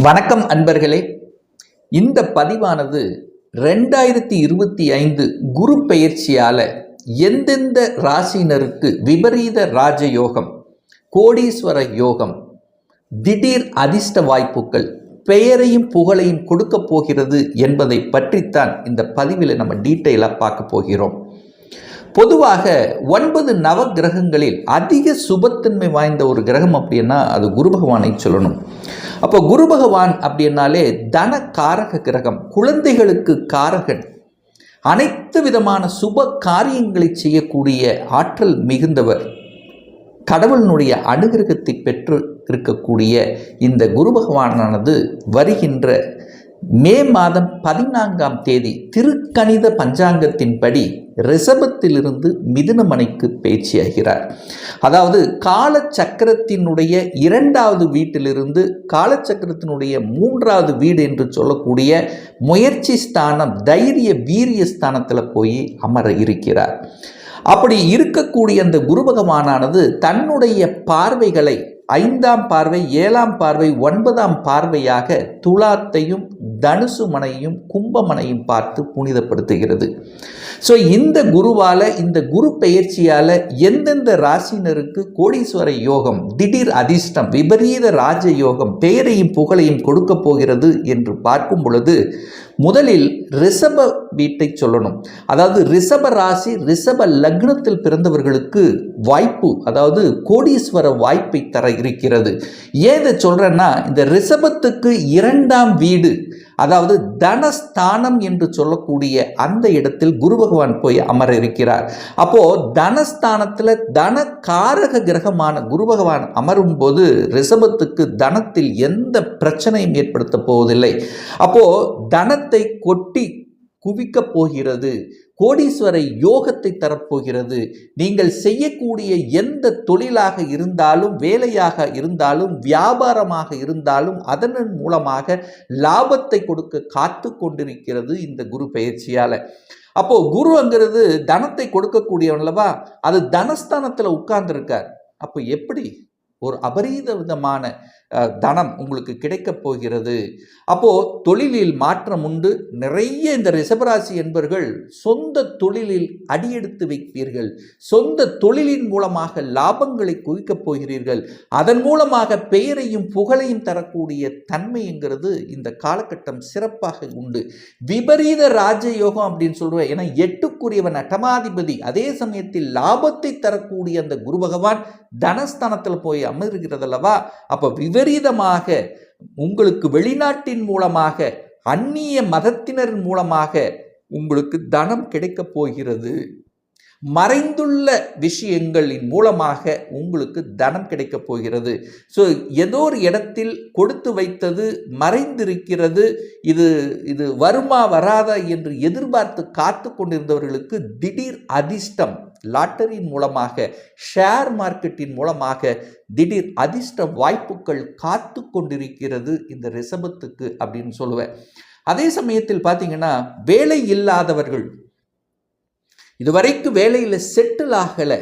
வணக்கம் அன்பர்களே. இந்த பதிவானது 2025 குரு பெயர்ச்சியால் எந்தெந்த ராசினருக்கு விபரீத ராஜயோகம், கோடீஸ்வர யோகம், திடீர் அதிர்ஷ்ட வாய்ப்புகள், பெயரையும் புகழையும் கொடுக்க போகிறது என்பதை பற்றித்தான் இந்த பதிவில் நம்ம டீட்டெயிலாக பார்க்க போகிறோம். பொதுவாக 9 நவ கிரகங்களில் அதிக சுபத்தன்மை வாய்ந்த ஒரு கிரகம் அப்படின்னா அது குரு பகவானை சொல்லணும். அப்போ குரு பகவான் அப்படின்னாலே தன காரக கிரகம், குழந்தைகளுக்கு காரகன், அனைத்து விதமான சுப காரியங்களை செய்யக்கூடிய ஆற்றல் மிகுந்தவர், கடவுளினுடைய அனுகிரகத்தை பெற்று இருக்கக்கூடிய இந்த குரு பகவானானது வருகின்ற மே மாதம் 14ஆம் தேதி திருக்கணித பஞ்சாங்கத்தின்படி ரிஷபத்திலிருந்து மிதுனமனைக்கு பேச்சியாகிறார். அதாவது காலச்சக்கரத்தினுடைய 2வது வீட்டிலிருந்து காலச்சக்கரத்தினுடைய 3வது வீடு என்று சொல்லக்கூடிய முயற்சி ஸ்தானம், தைரிய வீரிய ஸ்தானத்தில் போய் அமர இருக்கிறார். அப்படி இருக்கக்கூடிய அந்த குரு பகவானானது தன்னுடைய பார்வைகளை 5ஆம் பார்வை, 7ஆம் பார்வை, 9ஆம் பார்வையாக துலாத்தையும் தனுசு மனையும் கும்பமனையும் பார்த்து புனிதப்படுத்துகிறது. ஸோ இந்த குருவால், இந்த குரு பெயர்ச்சியால் எந்தெந்த ராசினருக்கு கோடீஸ்வர யோகம், திடீர் அதிர்ஷ்டம், விபரீத ராஜயோகம், பெயரையும் புகழையும் கொடுக்க போகிறது என்று பார்க்கும் பொழுது முதலில் ரிஷப வீட்டை சொல்லணும். அதாவது ரிஷப ராசி, ரிஷப லக்னத்தில் பிறந்தவர்களுக்கு வாய்ப்பு, அதாவது கோடீஸ்வர வாய்ப்பை தர இருக்கிறது. ஏன் இதை சொல்கிறேன்னா, இந்த ரிஷபத்துக்கு 2ஆம் வீடு, அதாவது தனஸ்தானம் என்று சொல்லக்கூடிய அந்த இடத்தில் குரு பகவான் போய் அமர இருக்கிறார். அப்போ தனஸ்தானத்தில் தன காரக கிரகமான குரு பகவான் அமரும் போது ரிஷபத்துக்கு தனத்தில் எந்த பிரச்சனையும் ஏற்படுத்த போவதில்லை. அப்போ தனத்தை கொட்டி குவிக்க போகிறது, கோடீஸ்வர யோகத்தை தரப்போகிறது. நீங்கள் செய்யக்கூடிய எந்த தொழிலாக இருந்தாலும், வேலையாக இருந்தாலும், வியாபாரமாக இருந்தாலும் அதன் மூலமாக லாபத்தை கொடுக்க காத்து கொண்டிருக்கிறது இந்த குரு பெயர்ச்சியால். அப்போ குருங்கிறது தனத்தை கொடுக்கக்கூடியவன்லவா, அது தனஸ்தானத்தில் உட்கார்ந்துருக்கார். அப்போ எப்படி ஒரு அபரீத விதமான தனம் உங்களுக்கு கிடைக்கப் போகிறது. அப்போது தொழிலில் மாற்றம் உண்டு. நிறைய இந்த ரிஷபராசி என்பவர்கள் சொந்த தொழிலில் அடியெடுத்து வைப்பீர்கள். சொந்த தொழிலின் மூலமாக லாபங்களை குவிக்கப் போகிறீர்கள். அதன் மூலமாக பெயரையும் புகழையும் தரக்கூடிய தன்மைங்கிறது இந்த காலகட்டம் சிறப்பாக உண்டு. விபரீத ராஜயோகம் அப்படின்னு சொல்லுவேன். ஏன்னா 8க்குரியவன் அட்டமாதிபதி, அதே சமயத்தில் லாபத்தை தரக்கூடிய அந்த குரு பகவான் தனஸ்தானத்தில் போய் அமர்கிறதல்லவா. அப்போ விபரீதமாக உங்களுக்கு வெளிநாட்டின் மூலமாக, அந்நிய மதத்தினரின் மூலமாக உங்களுக்கு தனம் கிடைக்கப் போகிறது. மறைந்துள்ள விஷயங்களின் மூலமாக உங்களுக்கு தனம் கிடைக்கப் போகிறது. ஸோ ஏதோ ஒரு இடத்தில் கொடுத்து வைத்தது மறைந்திருக்கிறது. இது வருமா வராதா என்று எதிர்பார்த்து காத்து கொண்டிருந்தவர்களுக்கு திடீர் அதிர்ஷ்டம், லாட்டரியின் மூலமாக, ஷேர் மார்க்கெட்டின் மூலமாக திடீர் அதிர்ஷ்ட வாய்ப்புகள் காத்து கொண்டிருக்கிறது இந்த ரிஷபத்துக்கு அப்படின்னு சொல்லுவேன். அதே சமயத்தில் பார்த்தீங்கன்னா, வேலை இல்லாதவர்கள், இதுவரைக்கும் வேலையில் செட்டில் ஆகலை,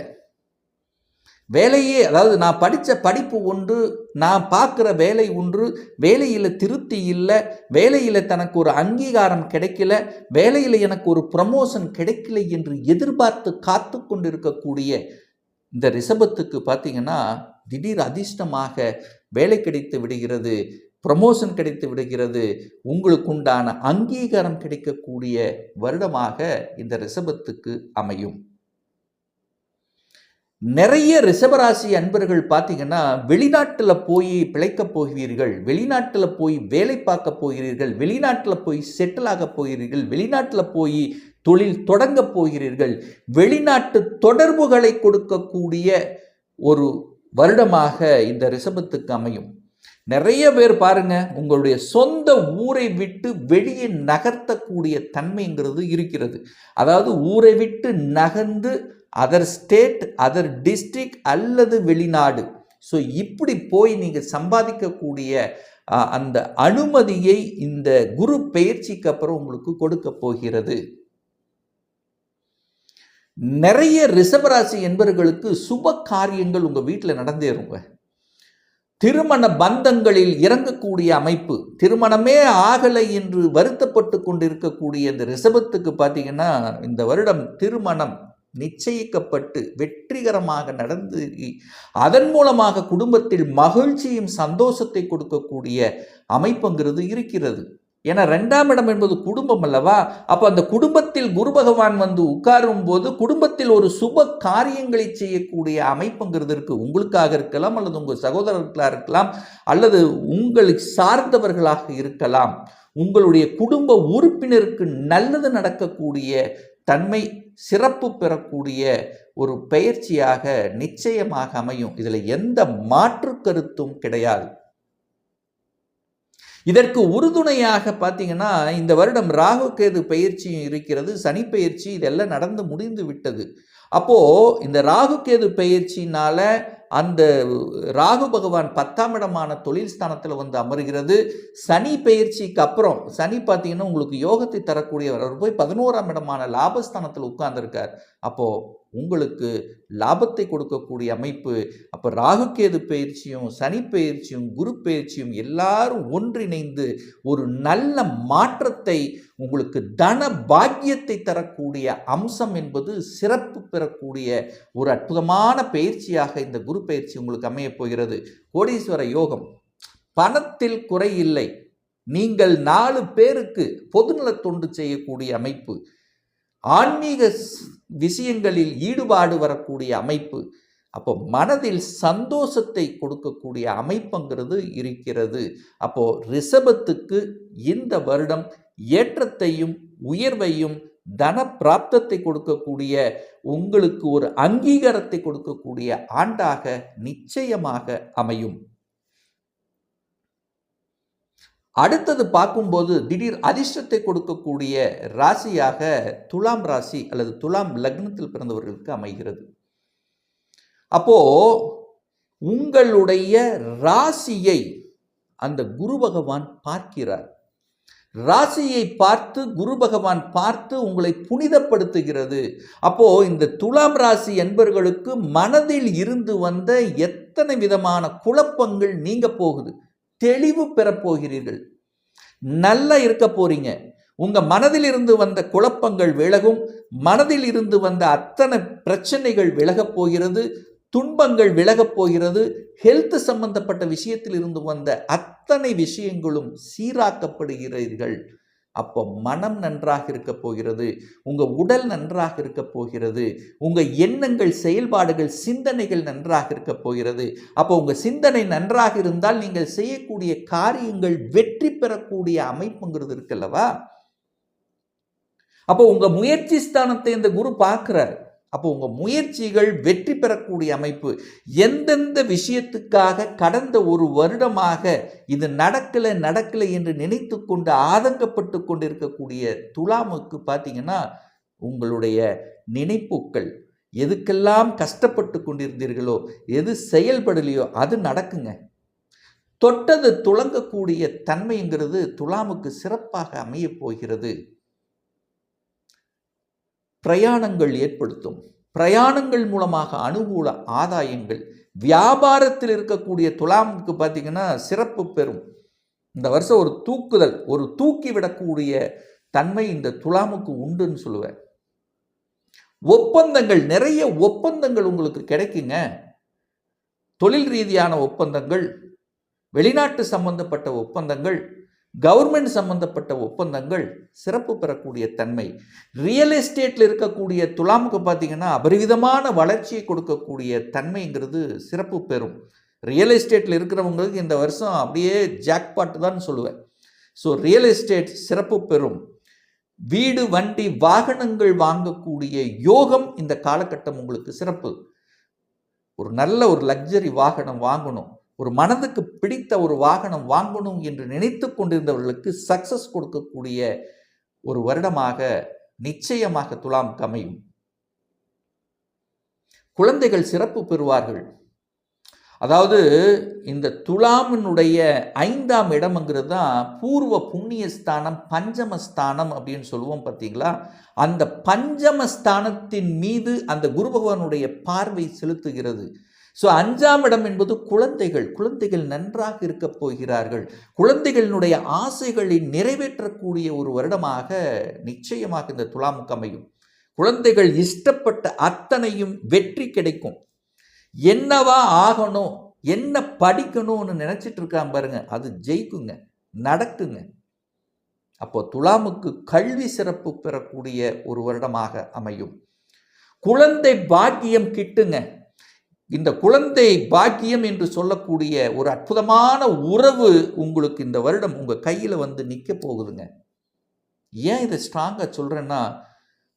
வேலையே, அதாவது நான் படித்த படிப்பு ஒன்று, நான் பார்க்குற வேலை ஒன்று, வேலையில் திருப்தி இல்லை, வேலையில் தனக்கு ஒரு அங்கீகாரம் கிடைக்கல, வேலையில் எனக்கு ஒரு ப்ரமோஷன் கிடைக்கல என்று எதிர்பார்த்து காத்து கொண்டிருக்கக்கூடிய இந்த ரிஷபத்துக்கு பார்த்தீங்கன்னா திடீர் அதிர்ஷ்டமாக வேலை கிடைத்து விடுகிறது, ப்ரமோஷன் கிடைத்து விடுகிறது, உங்களுக்கு உண்டான அங்கீகாரம் கிடைக்கக்கூடிய வருடமாக இந்த ரிஷபத்துக்கு அமையும். நிறைய ரிஷபராசி அன்பர்கள் பார்த்தீங்கன்னா வெளிநாட்டில் போய் பிழைக்கப் போகிறீர்கள், வெளிநாட்டில் போய் வேலை பார்க்க போகிறீர்கள், வெளிநாட்டில் போய் செட்டில் ஆக போகிறீர்கள், வெளிநாட்டில் போய் தொழில் தொடங்க போகிறீர்கள். வெளிநாட்டு தொடர்புகளை கொடுக்கக்கூடிய ஒரு வருடமாக இந்த ரிஷபத்துக்கு அமையும். நிறைய பேர் பாருங்க, உங்களுடைய சொந்த ஊரை விட்டு வெளியே நகர்த்தக்கூடிய தன்மைங்கிறது இருக்கிறது. அதாவது ஊரை விட்டு நகர்ந்து அதர் ஸ்டேட், அதர் டிஸ்ட்ரிக்ட் அல்லது வெளிநாடு, ஸோ இப்படி போய் நீங்கள் சம்பாதிக்கக்கூடிய அந்த அனுமதியை இந்த குரு பெயர்ச்சிக்கு அப்புறம் உங்களுக்கு கொடுக்க போகிறது. நிறைய ரிஷபராசி என்பவர்களுக்கு சுப காரியங்கள் உங்கள் வீட்டில் நடந்தேறுங்க. திருமண பந்தங்களில் இறங்கக்கூடிய அமைப்பு, திருமணமே ஆகலை என்று வருத்தப்பட்டு கொண்டிருக்கக்கூடிய இந்த ரிஷபத்துக்கு பார்த்தீங்கன்னா இந்த வருடம் திருமணம் நிச்சயிக்கப்பட்டு வெற்றிகரமாக நடந்து அதன் மூலமாக குடும்பத்தில் மகிழ்ச்சியும் சந்தோஷத்தை கொடுக்கக்கூடிய அமைப்புங்கிறது இருக்கிறது. ஏன்னா 2ஆம் இடம் என்பது குடும்பம் அல்லவா? அப்போ அந்த குடும்பத்தில் குரு பகவான் வந்து உட்காரும் போது குடும்பத்தில் ஒரு சுப காரியங்களை செய்யக்கூடிய அமைப்புங்கிறது இருக்கு. உங்களுக்காக இருக்கலாம், அல்லது உங்கள் சகோதரர்களாக இருக்கலாம், அல்லது உங்களை சார்ந்தவர்களாக இருக்கலாம். உங்களுடைய குடும்ப உறுப்பினருக்கு நல்லது நடக்கக்கூடிய தன்மை, சிறப்பு பெறக்கூடிய ஒரு பயிற்சியாக நிச்சயமாக அமையும். இதில் எந்த மாற்று கருத்தும் கிடையாது. இதற்கு உறுதுணையாக பார்த்தீங்கன்னா இந்த வருடம் ராகு கேது பயிற்சியும் இருக்கிறது, சனி பயிற்சி, இதெல்லாம் நடந்து முடிந்து விட்டது. அப்போ இந்த ராகு கேது பயிற்சினால அந்த ராகு பகவான் 10ஆம் இடமான தொழில் ஸ்தானத்தில் வந்து அமர்கிறது. சனி பயிற்சிக்கு அப்புறம் சனி பார்த்தீங்கன்னா உங்களுக்கு யோகத்தை தரக்கூடியவர், அவர் போய் 11ஆம் இடமான லாபஸ்தானத்தில் உட்கார்ந்துருக்கார். அப்போது உங்களுக்கு லாபத்தை கொடுக்கக்கூடிய அமைப்பு. அப்போ ராகுகேது பயிற்சியும் சனி பயிற்சியும் குரு பயிற்சியும் எல்லாரும் ஒன்றிணைந்து ஒரு நல்ல மாற்றத்தை, உங்களுக்கு தன பாக்கியத்தை தரக்கூடிய அம்சம் என்பது சிறப்பு பெறக்கூடிய ஒரு அற்புதமான பயிற்சியாக இந்த குரு பயிற்சி உங்களுக்கு அமையப் போகிறது. கோடீஸ்வர யோகம், பணத்தில் குறை இல்லை. நீங்கள் 4 பேருக்கு பொதுநல தொண்டு செய்யக்கூடிய அமைப்பு, ஆன்மீக விஷயங்களில் ஈடுபாடு வரக்கூடிய அமைப்பு, அப்போ மனதில் சந்தோஷத்தை கொடுக்கக்கூடிய அமைப்புங்கிறது இருக்கிறது. அப்போ ரிஷபத்துக்கு இந்த வருடம் ஏற்றத்தையும் உயர்வையும் தன பிராப்தத்தை கொடுக்கக்கூடிய, உங்களுக்கு ஒரு அங்கீகாரத்தை கொடுக்கக்கூடிய ஆண்டாக நிச்சயமாக அமையும். அடுத்தது பார்க்கும்போது திடீர் அதிர்ஷ்டத்தை கொடுக்கக்கூடிய ராசியாக துலாம் ராசி அல்லது துலாம் லக்னத்தில் பிறந்தவர்களுக்கு அமைகிறது. அப்போ உங்களுடைய ராசியை அந்த குரு பகவான் பார்க்கிறார். ராசியை பார்த்து குரு பகவான் பார்த்து உங்களை புனிதப்படுத்துகிறது. அப்போ இந்த துலாம் ராசி என்பவர்களுக்கு மனதில் இருந்து வந்த எத்தனை விதமான குழப்பங்கள் நீங்க போகுது, தெளிவு பெறப்போகிறீர்கள், நல்லா இருக்க போறீங்க. உங்க மனதில் இருந்து வந்த குழப்பங்கள் விலகும், மனதில் இருந்து வந்த அத்தனை பிரச்சனைகள் விலகப் போகிறது, துன்பங்கள் விலகப் போகிறது, ஹெல்த் சம்பந்தப்பட்ட விஷயத்தில் இருந்து வந்த அத்தனை விஷயங்களும் சீராக்கப்படுகிறீர்கள். அப்போ மனம் நன்றாக இருக்க போகிறது, உங்க உடல் நன்றாக இருக்க போகிறது, உங்க எண்ணங்கள், செயல்பாடுகள், சிந்தனைகள் நன்றாக இருக்க போகிறது. அப்போ உங்க சிந்தனை நன்றாக இருந்தால் நீங்கள் செய்யக்கூடிய காரியங்கள் வெற்றி பெறக்கூடிய அமைப்புங்கிறது இருக்குல்லவா? அப்போ உங்க முயற்சி ஸ்தானத்தை இந்த குரு பார்க்கிறார். அப்போ உங்க முயற்சிகள் வெற்றி பெறக்கூடிய அமைப்பு. எந்தெந்த விஷயத்துக்காக கடந்த ஒரு வருடமாக இது நடக்கலை என்று நினைத்து கொண்டு ஆதங்கப்பட்டு கொண்டிருக்கக்கூடிய துலாமுக்கு பார்த்தீங்கன்னா உங்களுடைய நினைப்புகள், எதுக்கெல்லாம் கஷ்டப்பட்டு கொண்டிருந்தீர்களோ, எது செயல்படலையோ அது நடக்குங்க. தொட்டது துளங்கக்கூடிய தன்மைங்கிறது துலாமுக்கு சிறப்பாக அமைய போகிறது. பிரயாணங்கள் ஏற்படுத்தும், பிரயாணங்கள் மூலமாக அனுகூல ஆதாயங்கள், வியாபாரத்தில் இருக்கக்கூடிய துலாமுக்கு பார்த்தீங்கன்னா சிறப்பு பெறும். இந்த வருஷம் ஒரு தூக்குதல், ஒரு தூக்கி விடக்கூடிய தன்மை இந்த துலாமுக்கு உண்டுன்னு சொல்லுவேன். ஒப்பந்தங்கள், நிறைய ஒப்பந்தங்கள் உங்களுக்கு கிடைக்குங்க. தொழில் ரீதியான ஒப்பந்தங்கள், வெளிநாட்டு சம்பந்தப்பட்ட ஒப்பந்தங்கள், கவர்மெண்ட் சம்பந்தப்பட்ட ஒப்பந்தங்கள் சிறப்பு பெறக்கூடிய தன்மை. ரியல் எஸ்டேட்டில் இருக்கக்கூடிய துலாமுக்கு பார்த்தீங்கன்னா அபரிவிதமான வளர்ச்சியை கொடுக்கக்கூடிய தன்மைங்கிறது சிறப்பு பெறும். ரியல் எஸ்டேட்டில் இருக்கிறவங்களுக்கு இந்த வருஷம் அப்படியே ஜாக்பாட் தான் சொல்லுவேன். ஸோ ரியல் எஸ்டேட் சிறப்பு பெறும். வீடு, வண்டி, வாகனங்கள் வாங்கக்கூடிய யோகம் இந்த காலகட்டம் உங்களுக்கு சிறப்பு. ஒரு நல்ல ஒரு லக்ஸரி வாகனம் வாங்கணும், ஒரு மனதுக்கு பிடித்த ஒரு வாகனம் வாங்கணும் என்று நினைத்து கொண்டிருந்தவர்களுக்கு சக்சஸ் கொடுக்கக்கூடிய ஒரு வருடமாக நிச்சயமாக துலாமுக்கு அமையும். குழந்தைகள் சிறப்பு பெறுவார்கள். அதாவது இந்த துலாமினுடைய 5ஆம் இடம்ங்கிறது தான் பூர்வ புண்ணியஸ்தானம், பஞ்சமஸ்தானம் அப்படின்னு சொல்லுவோம் பார்த்தீங்களா? அந்த பஞ்சமஸ்தானத்தின் மீது அந்த குரு பகவானுடைய பார்வை செலுத்துகிறது. ஸோ 5ஆம் இடம் என்பது குழந்தைகள். குழந்தைகள் நன்றாக இருக்க போகிறார்கள். குழந்தைகளினுடைய ஆசைகளை நிறைவேற்றக்கூடிய ஒரு வருடமாக நிச்சயமாக இந்த துலாமுக்கு அமையும். குழந்தைகள் இஷ்டப்பட்ட அத்தனையும் வெற்றி கிடைக்கும். என்னவா ஆகணும், என்ன படிக்கணும்னு நினைச்சிட்டு இருக்கான் பாருங்க, அது ஜெயிக்குங்க, நடக்குங்க. அப்போ துலாமுக்கு கல்வி சிறப்பு பெறக்கூடிய ஒரு வருடமாக அமையும். குழந்தை பாக்கியம் கிட்டுங்க. இந்த குழந்தை பாக்கியம் என்று சொல்லக்கூடிய ஒரு அற்புதமான உறவு உங்களுக்கு இந்த வருடம் உங்க கையில வந்து நிற்க போகுதுங்க. ஏன் இதை ஸ்ட்ராங்கா சொல்றேன்னா,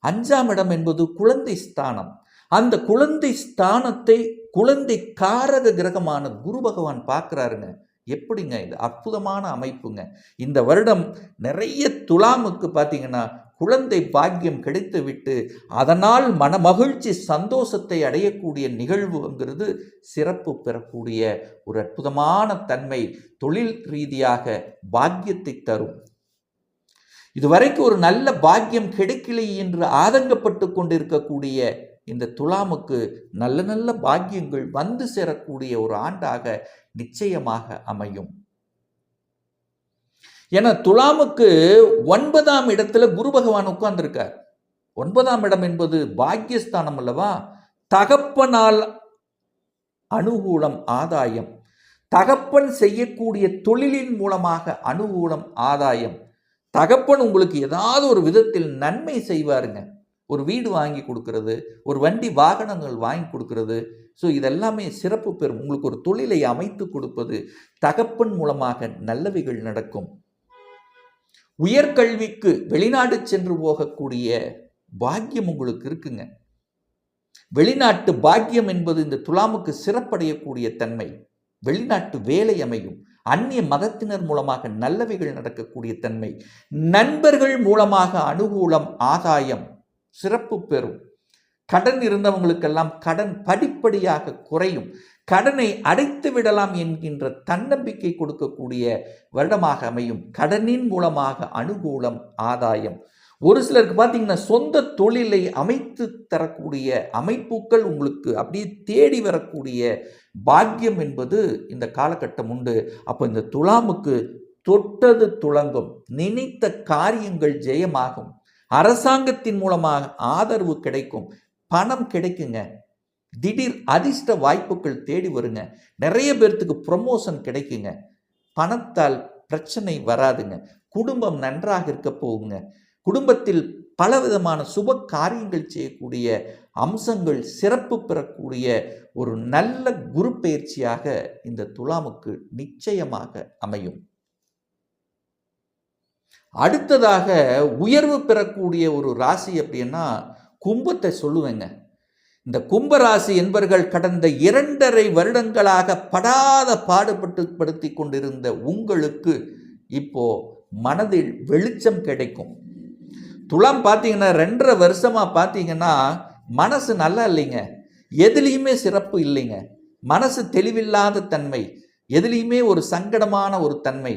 5ஆம் இடம் என்பது குழந்தை ஸ்தானம். அந்த குழந்தை ஸ்தானத்தை குழந்தை காரக கிரகமான குரு பகவான் பார்க்கிறாருங்க. எப்படிங்க இது அற்புதமான அமைப்புங்க. இந்த வருடம் நிறைய துலாமுக்கு பார்த்தீங்கன்னா குழந்தை பாக்கியம் கிடைத்து விட்டு அதனால் மன மகிழ்ச்சி சந்தோஷத்தை அடையக்கூடிய நிகழ்வுங்கிறது சிறப்பு பெறக்கூடிய ஒரு அற்புதமான தன்மை தொழில் ரீதியாக பாக்கியத்தை தரும். இதுவரைக்கும் ஒரு நல்ல பாக்கியம் கிடைக்கலை என்று ஆதங்கப்பட்டு கொண்டிருக்கக்கூடிய இந்த துலாமுக்கு நல்ல நல்ல பாக்கியங்கள் வந்து சேரக்கூடிய ஒரு ஆண்டாக நிச்சயமாக அமையும். ஏன்னா துலாமுக்கு 9ஆம் இடத்துல குரு பகவான் உட்கார்ந்திருக்கார். 9ஆம் இடம் என்பது பாக்கியஸ்தானம் அல்லவா? தகப்பனால் அனுகூலம், ஆதாயம். தகப்பன் செய்யக்கூடிய தொழிலின் மூலமாக அனுகூலம், ஆதாயம். தகப்பன் உங்களுக்கு ஏதாவது ஒரு விதத்தில் நன்மை செய்வாருங்க. ஒரு வீடு வாங்கி கொடுக்கறது, ஒரு வண்டி வாகனங்கள் வாங்கி கொடுக்கறது, ஸோ இதெல்லாமே சிறப்பு பெறும். உங்களுக்கு ஒரு தொழிலை அமைத்து கொடுப்பது, தகப்பன் மூலமாக நல்லவைகள் நடக்கும். உயர்கல்விக்கு வெளிநாடு சென்று போகக்கூடிய பாக்கியம் உங்களுக்கு இருக்குங்க. வெளிநாட்டு பாக்கியம் என்பது இந்த துலாமுக்கு சிறப்படையக்கூடிய தன்மை. வெளிநாட்டு வேலை அமையும். அந்நிய மதத்தினர் மூலமாக நல்லவைகள் நடக்கக்கூடிய தன்மை. நண்பர்கள் மூலமாக அனுகூலம், ஆதாயம் சிறப்பு பெறும். கடன் இருந்தவங்களுக்கெல்லாம் கடன் படிப்படியாக குறையும். கடனை அடைத்து விடலாம் என்கின்ற தன்னம்பிக்கை கொடுக்கக்கூடிய வருடமாக அமையும். கடனின் மூலமாக அனுகூலம், ஆதாயம். ஒரு சிலருக்கு பார்த்தீங்கன்னா சொந்த தொழிலை அமைத்து தரக்கூடிய அமைப்புகள் உங்களுக்கு அப்படியே தேடி வரக்கூடிய பாக்கியம் என்பது இந்த காலகட்டம் உண்டு. அப்போ இந்த துலாமுக்கு தொட்டது துளங்கும். நினைத்த காரியங்கள் ஜெயமாகும். அரசாங்கத்தின் மூலமாக ஆதரவு கிடைக்கும். பணம் கிடைக்குங்க. திடீர் அதிர்ஷ்ட வாய்ப்புகள் தேடி வருங்க. நிறைய பேர்த்துக்கு ப்ரமோஷன் கிடைக்குங்க. பணத்தால் பிரச்சனை வராதுங்க. குடும்பம் நன்றாக இருக்க போகுங்க. குடும்பத்தில் பலவிதமான சுப காரியங்கள் செய்யக்கூடிய அம்சங்கள் சிறப்பு பெறக்கூடிய ஒரு நல்ல குரு பயிற்சியாக இந்த துலாமுக்கு நிச்சயமாக அமையும். அடுத்ததாக உயர்வு பெறக்கூடிய ஒரு ராசி அப்படின்னா கும்பத்தை சொல்லுவேங்க. இந்த கும்பராசி என்பவர்கள் கடந்த 2.5 வருடங்களாக படாத பாடுபட்டு படுத்தி கொண்டிருந்த உங்களுக்கு இப்போ மனதில் வெளிச்சம் கிடைக்கும். துலாம் பார்த்தீங்கன்னா 2.5 வருஷமா பார்த்தீங்கன்னா மனசு நல்லா இல்லைங்க. எதுலேயுமே சிறப்பு இல்லைங்க. மனசு தெளிவில்லாத தன்மை, எதுலேயுமே ஒரு சங்கடமான ஒரு தன்மை,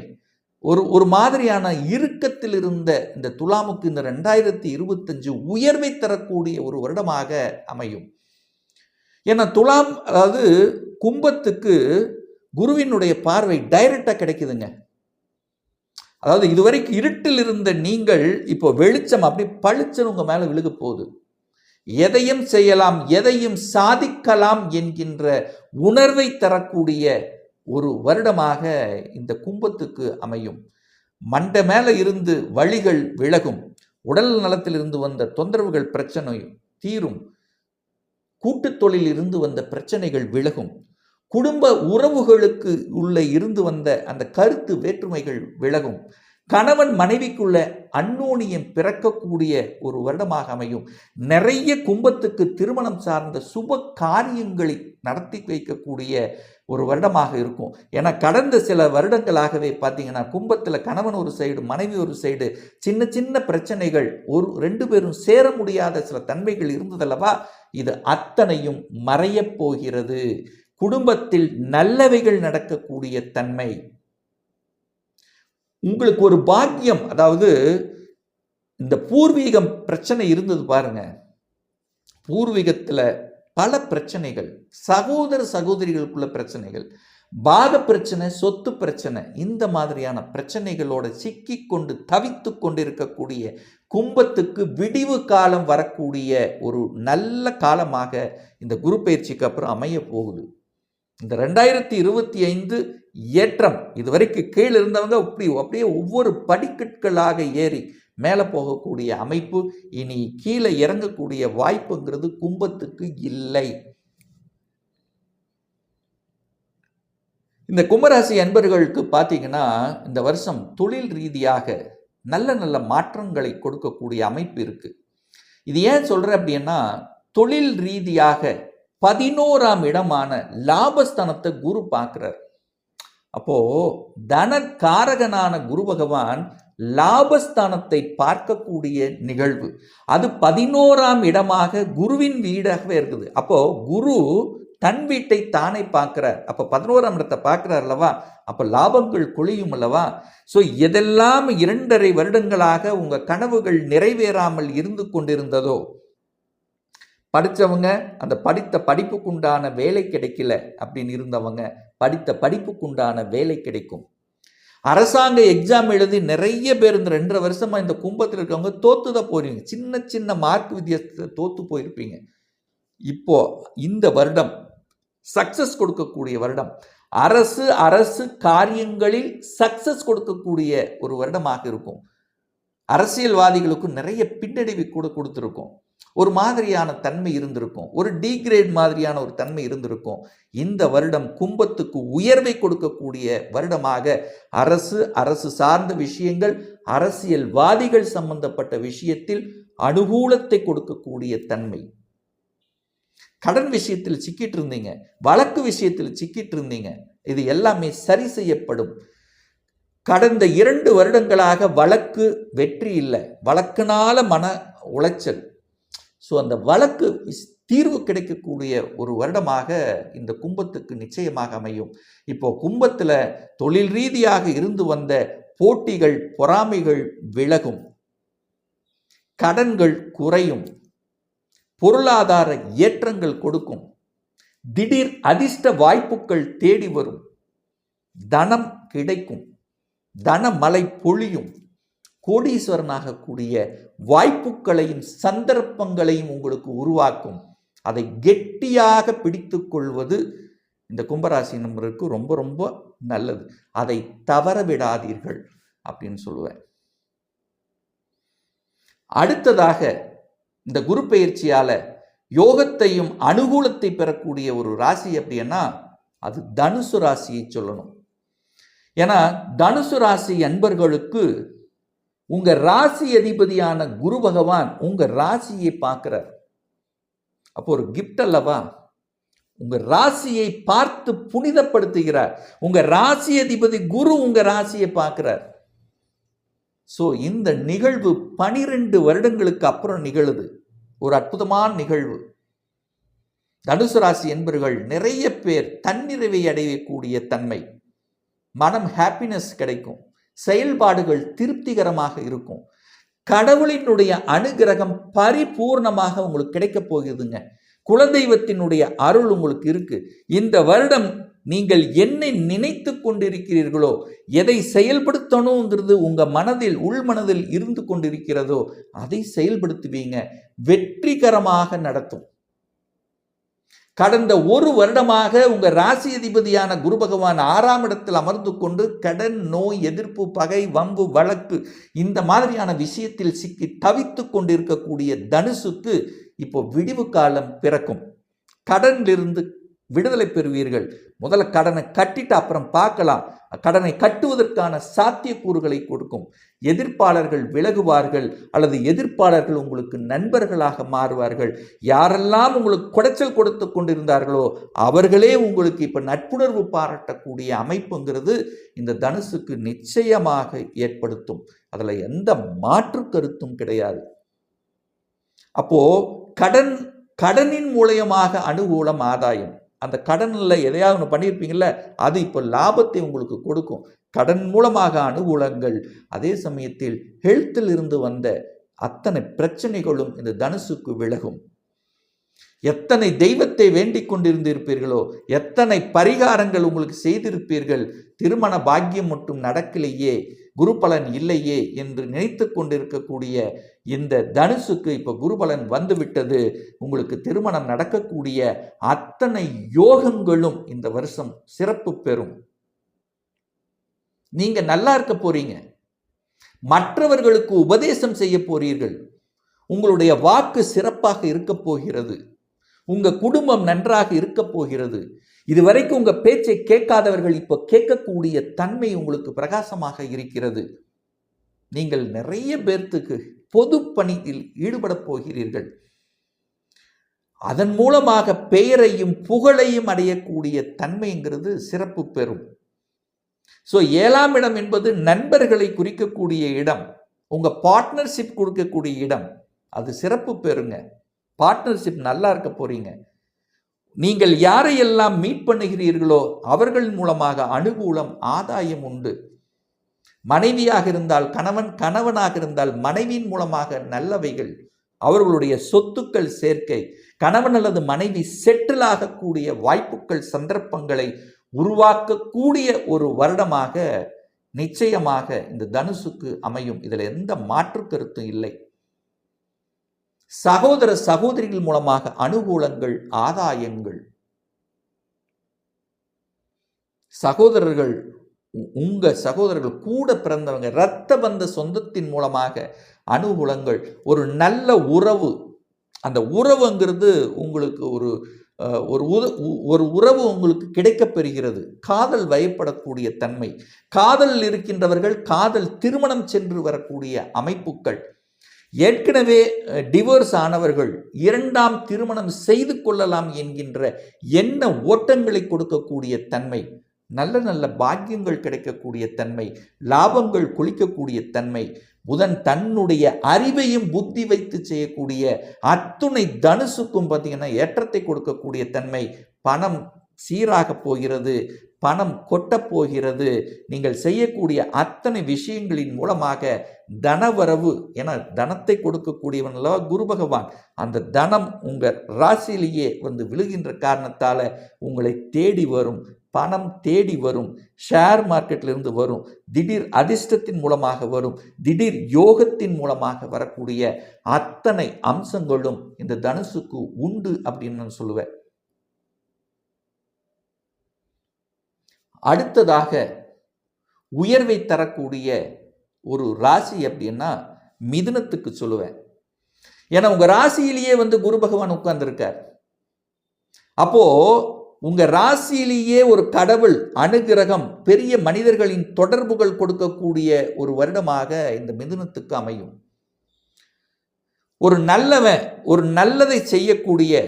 ஒரு மாதிரியான இறுக்கத்தில் இருந்த இந்த துலாமுக்கு இந்த 2025 உயர்வை தரக்கூடிய ஒரு வருடமாக அமையும். ஏன்னா துலாம், அதாவது கும்பத்துக்கு குருவினுடைய பார்வை டைரக்டா கிடைக்குதுங்க. அதாவது இதுவரைக்கும் இருட்டில் இருந்த நீங்கள் இப்போ வெளிச்சம் அப்படி பளிச்சுன்னு உங்க மேல விழுக போகுது. எதையும் செய்யலாம், எதையும் சாதிக்கலாம் என்கின்ற உணர்வை தரக்கூடிய ஒரு வருடமாக இந்த கும்பத்துக்கு அமையும். மண்டை மேல இருந்து வலிகள் விலகும். உடல் நலத்தில் இருந்து வந்த தொந்தரவுகள் பிரச்சனையும் தீரும். கூட்டு தொழில் இருந்து வந்த பிரச்சனைகள் விலகும். குடும்ப உறவுகளுக்கு உள்ள இருந்து வந்த அந்த கருத்து வேற்றுமைகள் விலகும். கணவன் மனைவிக்குள்ள அந்யோன்யம் பிறக்கக்கூடிய ஒரு வருடமாக அமையும். நிறைய கும்பத்துக்கு திருமணம் சார்ந்த சுப காரியங்களை நடத்தி வைக்கக்கூடிய ஒரு வருடமாக இருக்கும். ஏன்னா கடந்த சில வருடங்களாகவே பார்த்தீங்கன்னா கும்பத்தில் கணவன் ஒரு சைடு, மனைவி ஒரு சைடு, சின்ன சின்ன பிரச்சனைகள், 2 பேரும் சேர முடியாத சில தன்மைகள் இருந்ததல்லவா, இது அத்தனையும் மறையப் போகிறது. குடும்பத்தில் நல்லவைகள் நடக்கக்கூடிய தன்மை. உங்களுக்கு ஒரு பாக்கியம், அதாவது இந்த பூர்வீகம் பிரச்சனை இருந்தது பாருங்க. பூர்வீகத்தில் பல பிரச்சனைகள், சகோதர சகோதரிகளுக்குள்ள பிரச்சனைகள், பாக பிரச்சனை, சொத்து பிரச்சனை, இந்த மாதிரியான பிரச்சனைகளோட சிக்கி கொண்டு தவித்து கொண்டிருக்கக்கூடிய கும்பத்துக்கு விடிவு காலம் வரக்கூடிய ஒரு நல்ல காலமாக இந்த குரு பயிற்சிக்கு அப்புறம் அமைய போகுது. இந்த 2025 ஏற்றம், இதுவரைக்கும் கீழே இருந்தவங்க அப்படியே ஒவ்வொரு படிக்கற்களாக ஏறி மேலே போகக்கூடிய அமைப்பு. இனி கீழே இறங்கக்கூடிய வாய்ப்புங்கிறது கும்பத்துக்கு இல்லை. இந்த கும்பராசி அன்பர்களுக்கு பார்த்தீங்கன்னா இந்த வருஷம் தொழில் ரீதியாக நல்ல நல்ல மாற்றங்களை கொடுக்கக்கூடிய அமைப்பு இருக்கு. இது ஏன் சொல்றேன் அப்படின்னா, தொழில் ரீதியாக 11ஆம் இடமான லாபஸ்தானத்தை குரு பார்க்கிறார். அப்போ தனக்காரகனான குரு பகவான் லாபஸ்தானத்தை பார்க்கக்கூடிய நிகழ்வு, அது 11ஆம் இடமாக குருவின் வீடாகவே இருக்குது. அப்போ குரு தன் வீட்டை தானே பார்க்கிறார். அப்போ 11ஆம் இடத்தை பார்க்கிறார் அல்லவா, அப்போ லாபங்கள் குளியும் அல்லவா. ஸோ எதெல்லாம் 2.5 வருடங்களாக உங்க கனவுகள் நிறைவேறாமல் இருந்து கொண்டிருந்ததோ, படித்தவங்க அந்த படித்த படிப்புக்குண்டான வேலை கிடைக்கல அப்படின்னு இருந்தவங்க படித்த படிப்புக்குண்டான வேலை கிடைக்கும். அரசாங்க எக்ஸாம் எழுதி நிறைய பேர் இந்த 2.5 வருஷமா இந்த கும்பத்தில் இருக்கவங்க தோத்துதான் போறீங்க. சின்ன சின்ன மார்க் வித்தியாசத்தை தோத்து போயிருப்பீங்க. இப்போ இந்த வருடம் சக்சஸ் கொடுக்கக்கூடிய வருடம், அரசு காரியங்களில் சக்சஸ் கொடுக்கக்கூடிய ஒரு வருடமாக இருக்கும். அரசியல்வாதிகளுக்கு நிறைய பின்னடைவு கூட கொடுத்துருக்கும். ஒரு மாதிரியான தன்மை இருந்திருக்கும், ஒரு டிகிரேட் மாதிரியான ஒரு தன்மை இருந்திருக்கும். இந்த வருடம் கும்பத்துக்கு உயர்வை கொடுக்கக்கூடிய வருடமாக அரசு சார்ந்த விஷயங்கள், அரசியல்வாதிகள் சம்பந்தப்பட்ட விஷயத்தில் அனுகூலத்தை கொடுக்கக்கூடிய தன்மை. கடன் விஷயத்தில் சிக்கிட்டு இருந்தீங்க, வழக்கு விஷயத்தில் சிக்கிட்டு இருந்தீங்க, இது எல்லாமே சரி செய்யப்படும். கடந்த 2 வருடங்களாக வழக்கு வெற்றி இல்லை, வழக்குனால மன உளைச்சல். ஸோ அந்த வழக்கு தீர்வு கிடைக்கக்கூடிய ஒரு வருடமாக இந்த கும்பத்துக்கு நிச்சயமாக அமையும். இப்போ கும்பத்தில் தொழில் ரீதியாக இருந்து வந்த போட்டிகள், பொறாமைகள் விலகும், கடன்கள் குறையும், பொருளாதார ஏற்றங்கள் கொடுக்கும், திடீர் அதிர்ஷ்ட வாய்ப்புகள் தேடி வரும், தனம் கிடைக்கும், தனமழை பொழியும், கோடீஸ்வரனாக கூடிய வாய்ப்புகளையும் சந்தர்ப்பங்களையும் உங்களுக்கு உருவாக்கும். அதை கெட்டியாக பிடித்து கொள்வது இந்த கும்பராசி நம்பருக்கு ரொம்ப ரொம்ப நல்லது. அதை தவற விடாதீர்கள் அப்படின்னு சொல்லுவேன். அடுத்ததாக இந்த குரு பெயர்ச்சியால யோகத்தையும் அனுகூலத்தை பெறக்கூடிய ஒரு ராசி அப்படின்னா அது தனுசு ராசியை சொல்லணும். ஏன்னா தனுசு ராசி அன்பர்களுக்கு உங்க ராசி அதிபதியான குரு பகவான் உங்க ராசியை பார்க்கிறார். அப்போ ஒரு கிஃப்ட் அல்லவா, உங்க ராசியை பார்த்து புனிதப்படுத்துகிறார். உங்க ராசி அதிபதி குரு உங்க ராசியை பார்க்கிறார். ஸோ இந்த நிகழ்வு 12 வருடங்களுக்கு அப்புறம் நிகழுது. ஒரு அற்புதமான நிகழ்வு. தனுசு ராசி என்பவர்கள் நிறைய பேர் தன்னிறைவை அடையக்கூடிய தன்மை, மனம் ஹாப்பினஸ் கிடைக்கும், செயல்பாடுகள் திருப்திகரமாக இருக்கும், கடவுளினுடைய அனுகிரகம் பரிபூர்ணமாக உங்களுக்கு கிடைக்க போகுதுங்க. குலதெய்வத்தினுடைய அருள் உங்களுக்கு இருக்கு. இந்த வருடம் நீங்கள் என்னை நினைத்து கொண்டிருக்கிறீர்களோ, எதை செயல்படுத்தணுங்கிறது உங்க மனதில் உள்மனதில் இருந்து கொண்டிருக்கிறதோ அதை செயல்படுத்துவீங்க, வெற்றிகரமாக நடத்தும். கடந்த 1 வருடமாக உங்க ராசி அதிபதியான குரு பகவான் 6ஆம் இடத்தில் அமர்ந்து கொண்டு கடன், நோய், எதிர்ப்பு, பகை, வம்பு, வழக்கு இந்த மாதிரியான விஷயத்தில் சிக்கி தவித்து கொண்டிருக்கக்கூடிய தனுசுக்கு இப்போ விடிவு காலம் பிறக்கும். கடனிலிருந்து விடுதலை பெறுவீர்கள். முதல்ல கடனை கட்டிட்டு அப்புறம் பார்க்கலாம். கடனை கட்டுவதற்கான சாத்தியக்கூறுகளை கொடுக்கும். எதிர்ப்பாளர்கள் விலகுவார்கள், அல்லது எதிர்ப்பாளர்கள் உங்களுக்கு நண்பர்களாக மாறுவார்கள். யாரெல்லாம் உங்களுக்கு குடைச்சல் கொடுத்து கொண்டிருந்தார்களோ அவர்களே உங்களுக்கு இப்ப நட்புணர்வு பாராட்டக்கூடிய அமைப்புங்கிறது இந்த தனுசுக்கு நிச்சயமாக ஏற்படுத்தும். அதுல எந்த மாற்று கருத்தும் கிடையாது. அப்போ கடனின் மூலமாக அனுகூலம், ஆதாயம். அந்த கடனில் எதையாவது ஒன்று பண்ணியிருப்பீங்கள்ல, அது இப்போ லாபத்தை உங்களுக்கு கொடுக்கும். கடன் மூலமாக அனுகூலங்கள். அதே சமயத்தில் ஹெல்த்தில் இருந்து வந்த அத்தனை பிரச்சனைகளும் இந்த தனுசுக்கு விலகும். எத்தனை தெய்வத்தை வேண்டிக் கொண்டிருந்திருப்பீர்களோ, எத்தனை பரிகாரங்கள் உங்களுக்கு செய்திருப்பீர்கள், திருமண பாக்கியம் மட்டும் நடக்கலையே, குருபலன் இல்லையே என்று நினைத்து கொண்டிருக்கக்கூடிய இந்த தனுசுக்கு இப்போ குருபலன் வந்துவிட்டது. உங்களுக்கு திருமணம் நடக்கக்கூடிய அத்தனை யோகங்களும் இந்த வருஷம் சிறப்பு பெறும். நீங்க நல்லா இருக்க போறீங்க. மற்றவர்களுக்கு உபதேசம் செய்ய போறீர்கள். உங்களுடைய வாக்கு சிறப்பாக இருக்க போகிறது. உங்க குடும்பம் நன்றாக இருக்க போகிறது. இதுவரைக்கும் உங்க பேச்சை கேட்காதவர்கள் இப்போ கேட்கக்கூடிய தன்மை உங்களுக்கு பிரகாசமாக இருக்கிறது. நீங்கள் நிறைய பேர்த்துக்கு பொது பணியில் ஈடுபட போகிறீர்கள். அதன் மூலமாக பெயரையும் புகழையும் அடையக்கூடிய தன்மைங்கிறது சிறப்பு பெறும். ஸோ 7ஆம் இடம் என்பது நண்பர்களை குறிக்கக்கூடிய இடம், உங்க பார்ட்னர்ஷிப் கொடுக்கக்கூடிய இடம். அது சிறப்பு பெறுங்க. பார்ட்னர்ஷிப் நல்லா இருக்க போறீங்க. நீங்கள் யாரையெல்லாம் மீட் பண்ணுகிறீர்களோ அவர்கள் மூலமாக அனுகூலம், ஆதாயம் உண்டு. மனைவியாக இருந்தால் கணவன், கணவனாக இருந்தால் மனைவியின் மூலமாக நல்லவைகள், அவர்களுடைய சொத்துக்கள் சேர்க்கை, கணவன் அல்லது மனைவி செட்டில் ஆகக்கூடிய வாய்ப்புகள், சந்தர்ப்பங்களை உருவாக்கக்கூடிய ஒரு வருடமாக நிச்சயமாக இந்த தனுசுக்கு அமையும். இதில் எந்த மாற்று கருத்தும் இல்லை. சகோதர சகோதரிகள் மூலமாக அனுகூலங்கள், ஆதாயங்கள். சகோதரர்கள், உங்க சகோதரர்கள் கூட பிறந்தவங்க, இரத்த பந்த சொந்தத்தின் மூலமாக அனுகூலங்கள், ஒரு நல்ல உறவு. அந்த உறவுங்கிறது உங்களுக்கு ஒரு உறவு உங்களுக்கு கிடைக்கப் பெறுகிறது. காதல் வயப்படக்கூடிய தன்மை, காதலில் இருக்கின்றவர்கள் காதல் திருமணம் சென்று வரக்கூடிய அமைப்புகள், ஏற்கனவே டிவோர்ஸ் ஆனவர்கள் 2ஆம் திருமணம் செய்து கொள்ளலாம் என்கின்ற எண்ண ஓட்டங்களை கொடுக்கக்கூடிய தன்மை, நல்ல நல்ல பாக்கியங்கள் கிடைக்கக்கூடிய தன்மை, லாபங்கள் கொளிக்கக்கூடிய தன்மை, புதன் தன்னுடைய அறிவையும் புத்தி வைத்து செய்யக்கூடிய அத்துணை தனுசுக்கும் பார்த்தீங்கன்னா ஏற்றத்தை கொடுக்கக்கூடிய தன்மை. பணம் சீராக போகிறது, பணம் கொட்டப் போகிறது. நீங்கள் செய்யக்கூடிய அத்தனை விஷயங்களின் மூலமாக தனவரவு, என தனத்தை கொடுக்கக்கூடியவன் அல்லவா குரு பகவான். அந்த தனம் உங்கள் ராசியிலேயே வந்து விழுகின்ற காரணத்தால உங்களை தேடி வரும், பணம் தேடி வரும். ஷேர் மார்க்கெட்டிலிருந்து வரும், திடீர் அதிர்ஷ்டத்தின் மூலமாக வரும், திடீர் யோகத்தின் மூலமாக வரக்கூடிய அத்தனை அம்சங்களும் இந்த தனுசுக்கு உண்டு அப்படின்னு நான் சொல்லுவேன். அடுத்ததாக உயர்வை தரக்கூடிய ஒரு ராசி அப்படின்னா மிதுனத்துக்கு சொல்லுவேன். ஏன்னா உங்க ராசியிலேயே வந்து குரு பகவான் உட்கார்ந்துருக்கார். அப்போ உங்க ராசியிலேயே ஒரு கடவுள் அனுகிரகம், பெரிய மனிதர்களின் தொடர்புகள் கொடுக்கக்கூடிய ஒரு வருடமாக இந்த மிதுனத்துக்கு அமையும். ஒரு நல்லவன், ஒரு நல்லதை செய்யக்கூடிய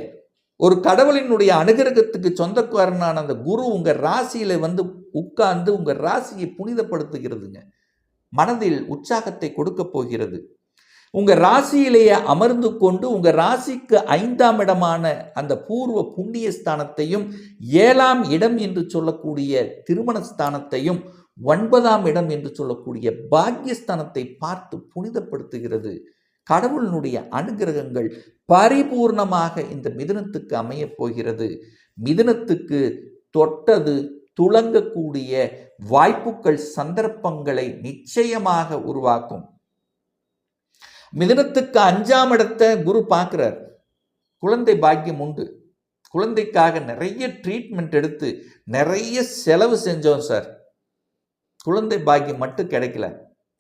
ஒரு கடவுளினுடைய அனுகிரகத்துக்கு சொந்தக்காரனான அந்த குரு உங்க ராசியில வந்து உட்கார்ந்து உங்க ராசியை புனிதப்படுத்துகிறதுங்க. மனதில் உற்சாகத்தை கொடுக்க போகிறது. உங்க ராசியிலேயே அமர்ந்து கொண்டு உங்க ராசிக்கு 5ஆம் இடமான அந்த பூர்வ புண்ணிய ஸ்தானத்தையும் 7ஆம் இடம் என்று சொல்லக்கூடிய திருமண ஸ்தானத்தையும் 9ஆம் இடம் என்று சொல்லக்கூடிய பாக்கியஸ்தானத்தை பார்த்து புனிதப்படுத்துகிறது. கடவுளினுடைய அனுகிரகங்கள் பரிபூர்ணமாக இந்த மிதுனத்துக்கு அமைய போகிறது. மிதுனத்துக்கு தொட்டது துளங்கக்கூடிய வாய்ப்புகள், சந்தர்ப்பங்களை நிச்சயமாக உருவாக்கும். மிதுனத்துக்கு 5ஆம் இடத்தை குரு பார்க்கிறார். குழந்தை பாக்கியம் உண்டு. குழந்தைக்காக நிறைய ட்ரீட்மெண்ட் எடுத்து நிறைய செலவு செஞ்சோம் சார், குழந்தை பாக்கியம் மட்டும் கிடைக்கல.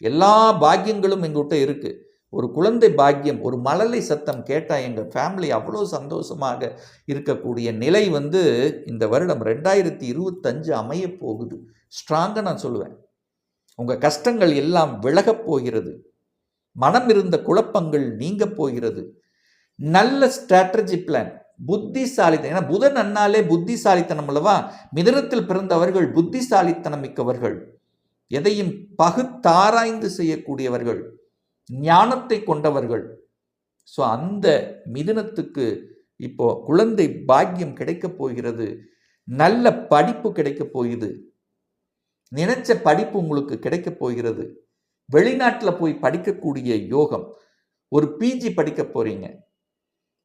எல்லா பாக்கியங்களும் எங்ககிட்ட இருக்கு. ஒரு குழந்தை பாக்கியம், ஒரு மழலை சத்தம் கேட்டால் எங்கள் ஃபேமிலி அவ்வளோ சந்தோஷமாக இருக்கக்கூடிய நிலை வந்து இந்த வருடம் 2025 அமைய போகுது. ஸ்ட்ராங்காக நான் சொல்லுவேன். உங்கள் கஷ்டங்கள் எல்லாம் விலகப் போகிறது. மனம் இருந்த குழப்பங்கள் நீங்க போகிறது. நல்ல ஸ்ட்ராட்டஜி பிளான், புத்திசாலித்தனம். ஏன்னா புதன் அண்ணாலே புத்திசாலித்தனம் அல்லவா. மிதுனத்தில் பிறந்தவர்கள் புத்திசாலித்தனம் மிக்கவர்கள், எதையும் பகுத்தாராய்ந்து செய்யக்கூடியவர்கள், ஞானத்தை கொண்டவர்கள். ஸோ அந்த மிதுனத்துக்கு இப்போ குழந்தை பாக்கியம் கிடைக்கப் போகிறது. நல்ல படிப்பு கிடைக்கப் போகுது. நினைச்ச படிப்பு உங்களுக்கு கிடைக்கப் போகிறது. வெளிநாட்டில் போய் படிக்கக்கூடிய யோகம். ஒரு பிஜி படிக்க போறீங்க,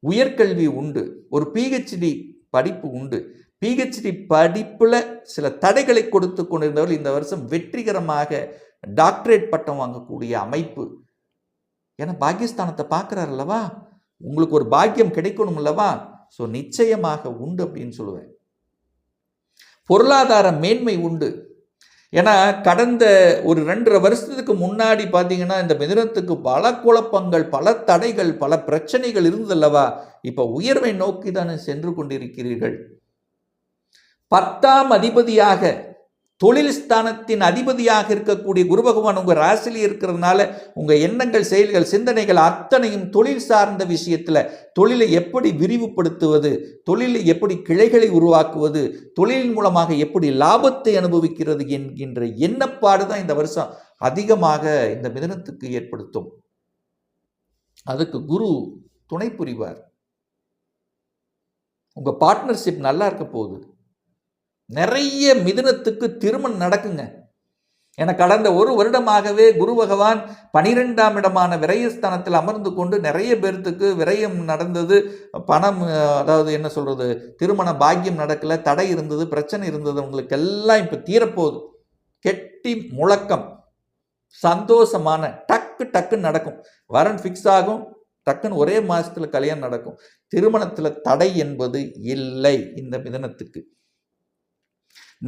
உயர்கல்வி உண்டு, ஒரு பிஹெச்டி படிப்பு உண்டு. பிஹெச்டி படிப்புல சில தடைகளை கொடுத்து கொண்டிருந்தவர்கள் இந்த வருஷம் வெற்றிகரமாக டாக்டரேட் பட்டம் வாங்கக்கூடிய அமைப்பு. ஏன்னா பாக்கியஸ்தானத்தை பார்க்கிறார் அல்லவா, உங்களுக்கு ஒரு பாக்கியம் கிடைக்கணும் அல்லவா. ஸோ நிச்சயமாக உண்டு அப்படின்னு சொல்லுவேன். பொருளாதார மேன்மை உண்டு. ஏன்னா கடந்த ஒரு 2.5 வருஷத்துக்கு முன்னாடி பார்த்தீங்கன்னா இந்த மிதுனத்துக்கு பல குழப்பங்கள், பல தடைகள், பல பிரச்சனைகள் இருந்தல்லவா. இப்போ உயர்வை நோக்கி தானே சென்று கொண்டிருக்கிறீர்கள். 10ஆம் அதிபதியாக, தொழில் ஸ்தானத்தின் அதிபதியாக இருக்கக்கூடிய குரு பகவான் உங்க ராசியில் இருக்கிறதுனால உங்க எண்ணங்கள், செயல்கள், சிந்தனைகள் அத்தனையும் தொழில் சார்ந்த விஷயத்துல, தொழிலை எப்படி விரிவுபடுத்துவது, தொழிலை எப்படி கிளைகளை உருவாக்குவது, தொழிலின் மூலமாக எப்படி லாபத்தை அனுபவிக்கிறது என்கின்ற எண்ணப்பாடு தான் இந்த வருஷம் அதிகமாக இந்த மிதுனத்துக்கு ஏற்படுத்தும். அதுக்கு குரு துணை புரிவார். உங்க பார்ட்னர்ஷிப் நல்லா இருக்க போகுது. நிறைய மிதுனத்துக்கு திருமணம் நடக்குங்க. என கடந்த 1 வருடமாகவே குரு பகவான் 12ஆம் இடமான விரயஸ்தானத்தில் அமர்ந்து கொண்டு நிறைய பேர்த்துக்கு விரயம் நடந்தது. பணம், அதாவது என்ன சொல்றது, திருமண பாக்கியம் நடக்கல, தடை இருந்தது, பிரச்சனை இருந்தது, உங்களுக்கு எல்லாம் இப்போ தீரப்போகுது. கெட்டி முழக்கம், சந்தோஷமான டக்குன்னு நடக்கும். வரன் ஃபிக்ஸ் ஆகும், டக்குன்னு ஒரே மாசத்துல கல்யாணம் நடக்கும். திருமணத்துல தடை என்பது இல்லை இந்த மிதுனத்துக்கு.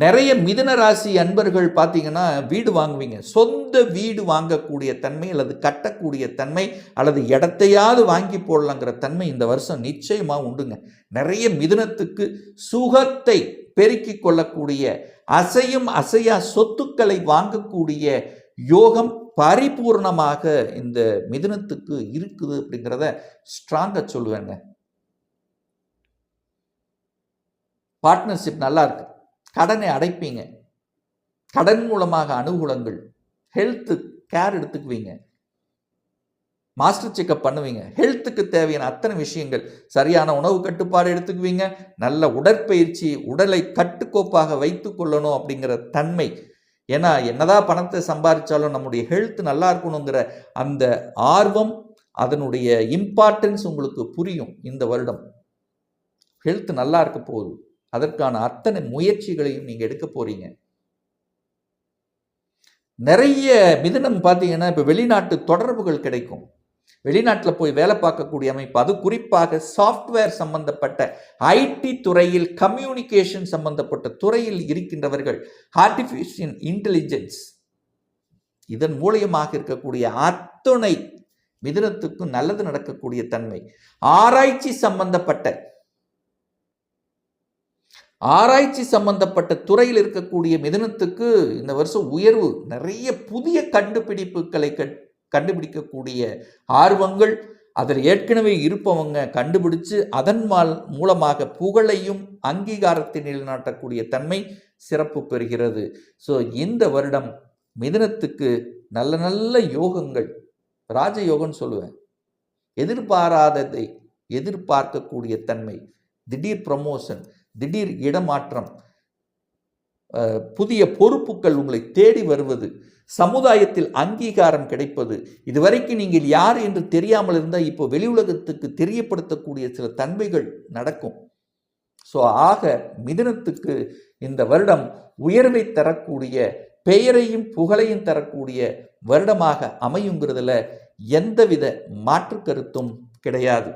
நிறைய மிதுன ராசி அன்பர்கள் பார்த்தீங்கன்னா வீடு வாங்குவீங்க. சொந்த வீடு வாங்கக்கூடிய தன்மை அல்லது கட்டக்கூடிய தன்மை அல்லது இடத்தையாவது வாங்கி போடலாங்கிற தன்மை இந்த வருஷம் நிச்சயமா உண்டுங்க. நிறைய மிதுனத்துக்கு சுகத்தை பெருக்கிக் கொள்ளக்கூடிய, அசையும் அசையா சொத்துக்களை வாங்கக்கூடிய யோகம் பரிபூர்ணமாக இந்த மிதுனத்துக்கு இருக்குது அப்படிங்கிறத ஸ்ட்ராங்கா சொல்லுவேங்க. பார்ட்னர்ஷிப் நல்லா இருக்கு. கடனை அடைப்பீங்க. கடன் மூலமாக அனுகூலங்கள். ஹெல்த்து கேர் எடுத்துக்குவீங்க. மாஸ்டர் செக்அப் பண்ணுவீங்க. ஹெல்த்துக்கு தேவையான அத்தனை விஷயங்கள், சரியான உணவு கட்டுப்பாடு எடுத்துக்குவீங்க. நல்ல உடற்பயிற்சி, உடலை கட்டுக்கோப்பாக வைத்து கொள்ளணும் அப்படிங்கிற தன்மை. ஏன்னா என்னதான் பணத்தை சம்பாதிச்சாலும் நம்முடைய ஹெல்த் நல்லா இருக்கணுங்கிற அந்த ஆர்வம், அதனுடைய இம்பார்ட்டன்ஸ் உங்களுக்கு புரியும் இந்த வருடம். ஹெல்த் நல்லா இருக்க போகுது. அதற்கான அத்தனை முயற்சிகளையும் நீங்க எடுக்க போறீங்க. நிறைய மிதுனம் பார்த்தீங்கன்னா இப்போ வெளிநாட்டு தொடர்புகள் கிடைக்கும். வெளிநாட்டில் போய் வேலை பார்க்கக்கூடிய அமைப்பு, அது குறிப்பாக சாஃப்ட்வேர் சம்பந்தப்பட்ட ஐடி துறையில், கம்யூனிகேஷன் சம்பந்தப்பட்ட துறையில் இருக்கின்றவர்கள், ஆர்டிஃபிஷியல் இன்டெலிஜென்ஸ் இதன் மூலியமாக இருக்கக்கூடிய அத்துணை மிதுனத்துக்கும் நல்லது நடக்கக்கூடிய தன்மை. ஆராய்ச்சி சம்பந்தப்பட்ட துறையில் இருக்கக்கூடிய மிதுனத்துக்கு இந்த வருஷம் உயர்வு. நிறைய புதிய கண்டுபிடிப்புகளை கண்டுபிடிக்கக்கூடிய ஆர்வங்கள், அதில் ஏற்கனவே இருப்பவங்க கண்டுபிடிச்சு அதன் மூலமாக புகழையும் அங்கீகாரத்தை நிலைநாட்டக்கூடிய தன்மை சிறப்பு பெறுகிறது. ஸோ இந்த வருடம் மிதுனத்துக்கு நல்ல நல்ல யோகங்கள், ராஜயோகம்னு சொல்லுவேன். எதிர்பாராததை எதிர்பார்க்கக்கூடிய தன்மை, திடீர் ப்ரமோஷன், திடீர் இடமாற்றம், புதிய பொறுப்புகள் உங்களை தேடி வருவது, சமுதாயத்தில் அங்கீகாரம் கிடைப்பது. இதுவரைக்கும் நீங்கள் யார் என்று தெரியாமல் இருந்தால் இப்போ வெளி உலகத்துக்கு தெரியப்படுத்தக்கூடிய சில தன்மைகள் நடக்கும். ஸோ ஆக மிதுனத்துக்கு இந்த வருடம் உயர்வை தரக்கூடிய, பெயரையும் புகழையும் தரக்கூடிய வருடமாக அமையுங்கிறதுல எந்தவித மாற்று கருத்தும் கிடையாது.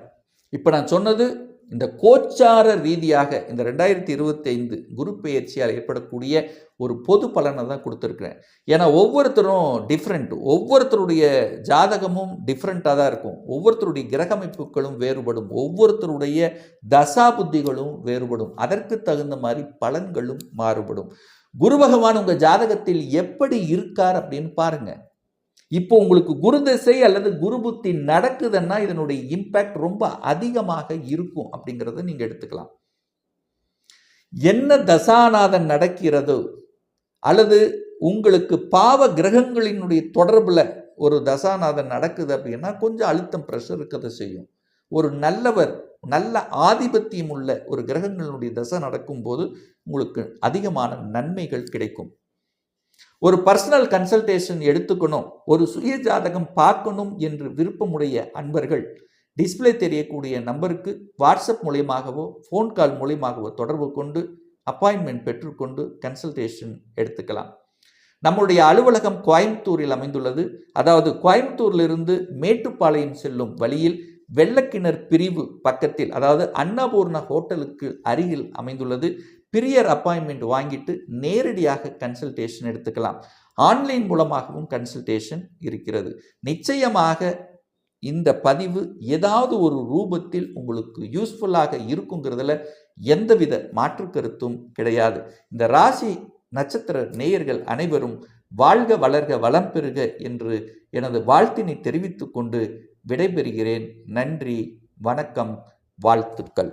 இப்போ நான் சொன்னது இந்த கோச்சார ரீதியாக இந்த 2025 குரு பெயர்ச்சியால் ஏற்படக்கூடிய ஒரு பொது பலனை தான் கொடுத்துருக்குறேன். ஏன்னா ஒவ்வொருத்தரும் டிஃப்ரெண்ட், ஒவ்வொருத்தருடைய ஜாதகமும் டிஃப்ரெண்ட்டாக தான் இருக்கும். ஒவ்வொருத்தருடைய கிரகமைப்புகளும் வேறுபடும், ஒவ்வொருத்தருடைய தசா புத்திகளும் வேறுபடும். அதற்கு தகுந்த மாதிரி பலன்களும் மாறுபடும். குரு பகவான் உங்கள் ஜாதகத்தில் எப்படி இருக்கார் அப்படின்னு பாருங்க. இப்போ உங்களுக்கு குரு திசை அல்லது குரு புத்தி நடக்குதுன்னா இதனுடைய இம்பேக்ட் ரொம்ப அதிகமாக இருக்கும் அப்படிங்கிறத நீங்க எடுத்துக்கலாம். என்ன தசாநாதன் நடக்கிறதோ அல்லது உங்களுக்கு பாவ கிரகங்களினுடைய தொடர்புல ஒரு தசாநாதன் நடக்குது அப்படின்னா கொஞ்சம் அழுத்தம், பிரஷர் இருக்கதை செய்யும். ஒரு நல்லவர், நல்ல ஆதிபத்தியம் உள்ள ஒரு கிரகங்களுடைய தசை நடக்கும்போது உங்களுக்கு அதிகமான நன்மைகள் கிடைக்கும். ஒரு பர்சனல் கன்சல்டேஷன் எடுத்துக்கணும், ஒரு சுய ஜாதகம் பார்க்கணும் என்று விருப்பமுடைய அன்பர்கள் டிஸ்பிளே தெரியக்கூடிய நம்பருக்கு வாட்ஸ்அப் மூலியமாகவோ ஃபோன் கால் மூலியமாகவோ தொடர்பு கொண்டு அப்பாயின்மெண்ட் பெற்றுக்கொண்டு கன்சல்டேஷன் எடுத்துக்கலாம். நம்முடைய அலுவலகம் கோயம்புத்தூரில் அமைந்துள்ளது. அதாவது கோயம்புத்தூரிலிருந்து மேட்டுப்பாளையம் செல்லும் வழியில் வெள்ளக்கிணர் பிரிவு பக்கத்தில், அதாவது அன்னபூர்ணா ஹோட்டலுக்கு அருகில் அமைந்துள்ளது. பிரியர் அப்பாயின்மெண்ட் வாங்கிட்டு நேரடியாக கன்சல்டேஷன் எடுத்துக்கலாம். ஆன்லைன் மூலமாகவும் கன்சல்டேஷன் இருக்கிறது. நிச்சயமாக இந்த பதிவு ஏதாவது ஒரு ரூபத்தில் உங்களுக்கு யூஸ்ஃபுல்லாக இருக்குங்கிறதுல எந்தவித மாற்று கருத்தும் கிடையாது. இந்த ராசி நட்சத்திர நேயர்கள் அனைவரும் வாழ்க வளர்க வளம் பெறுக என்று எனது வாழ்த்தினை தெரிவித்துக் கொண்டு விடைபெறுகிறேன். நன்றி, வணக்கம், வாழ்த்துக்கள்.